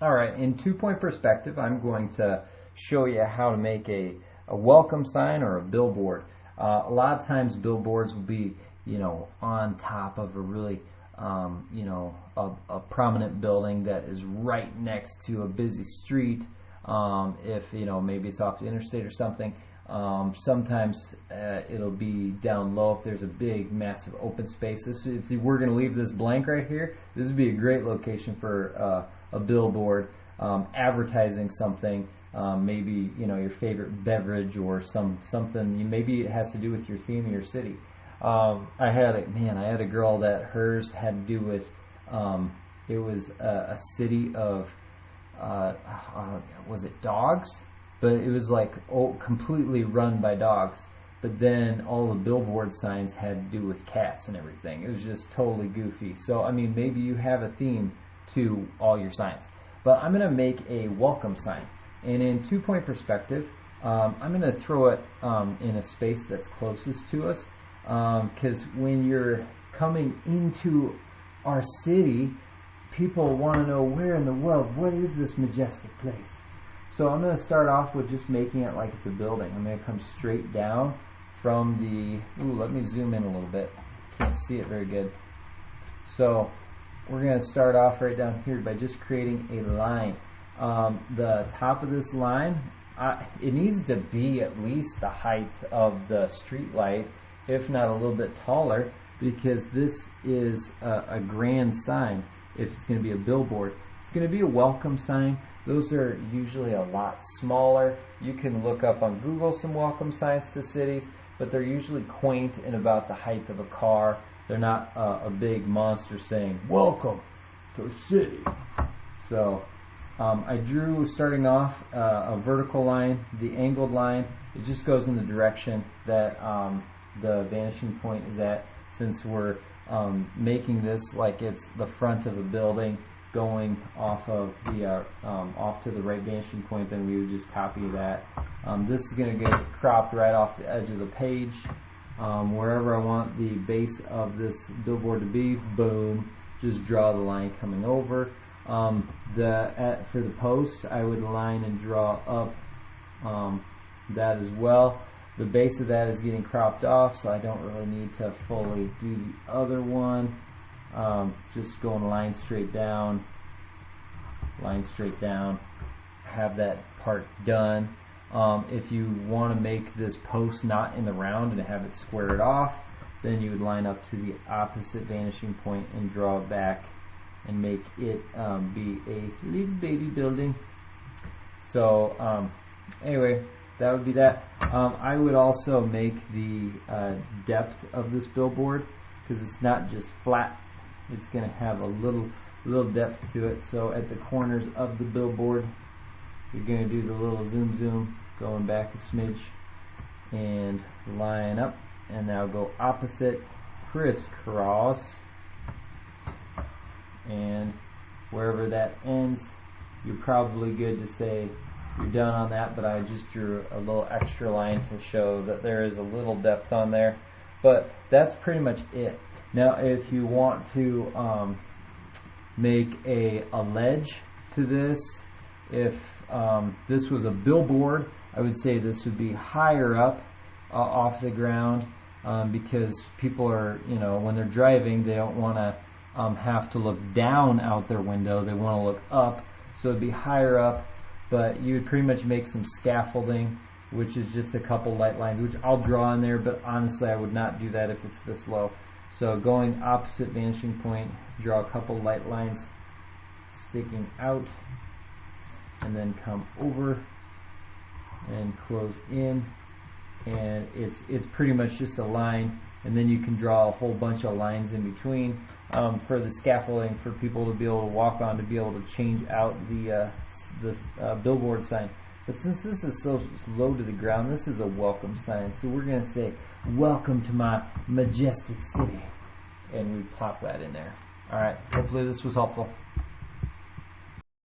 Alright, in 2-point perspective, I'm going to show you how to make a welcome sign or a billboard. A lot of times billboards will be, on top of a really, a prominent building that is right next to a busy street. If, maybe it's off the interstate or something. Sometimes it'll be down low if there's a big, massive open space. If we're going to leave this blank right here, this would be a great location for a billboard advertising something. Maybe your favorite beverage or something. Maybe it has to do with your theme of your city. I had a girl that hers had to do with it was a city of was it dogs? But it was like completely run by dogs. But then all the billboard signs had to do with cats and everything. It was just totally goofy. So maybe you have a theme to all your signs. But I'm going to make a welcome sign. And in 2-point perspective, I'm going to throw it in a space that's closest to us. Because when you're coming into our city, people want to know, where in the world, what is this majestic place? So I'm going to start off with just making it like it's a building. I'm going to come straight down from the, let me zoom in a little bit. Can't see it very good. So we're going to start off right down here by just creating a line. The top of this line, it needs to be at least the height of the street light, if not a little bit taller, because this is a grand sign. If it's going to be a billboard, it's going to be a welcome sign. Those are usually a lot smaller. You can look up on Google some welcome signs to cities, but they're usually quaint and about the height of a car. They're not a big monster saying, "Welcome to a city." So I drew, starting off, a vertical line. The angled line, it just goes in the direction that the vanishing point is at. Since we're making this like it's the front of a building, going off of the off to the right vanishing point, then we would just copy that. This is going to get cropped right off the edge of the page. Wherever I want the base of this billboard to be, boom, just draw the line coming over. For the posts, I would line and draw up that as well. The base of that is getting cropped off, so I don't really need to fully do the other one. Just going line straight down, have that part done. If you want to make this post not in the round and have it squared off, then you would line up to the opposite vanishing point and draw it back and make it be a little baby building. So anyway, that would be that. I would also make the depth of this billboard, because it's not just flat. It's going to have a little depth to it. So at the corners of the billboard, you're going to do the little zoom, going back a smidge, and line up, and now go opposite, crisscross, and wherever that ends, you're probably good to say you're done on that. But I just drew a little extra line to show that there is a little depth on there. But that's pretty much it. Now if you want to make a ledge to this, if this was a billboard, I would say this would be higher up off the ground, because people are, when they're driving, they don't want to have to look down out their window. They want to look up, so it'd be higher up. But you would pretty much make some scaffolding, which is just a couple light lines, which I'll draw in there, but honestly I would not do that if it's this low. So going opposite vanishing point, draw a couple light lines sticking out, and then come over and close in, and it's pretty much just a line. And then you can draw a whole bunch of lines in between for the scaffolding, for people to be able to walk on, to be able to change out the billboard sign. But since this is so low to the ground, this is a welcome sign. So we're going to say, "Welcome to my majestic city," and we pop that in there. Alright, hopefully this was helpful.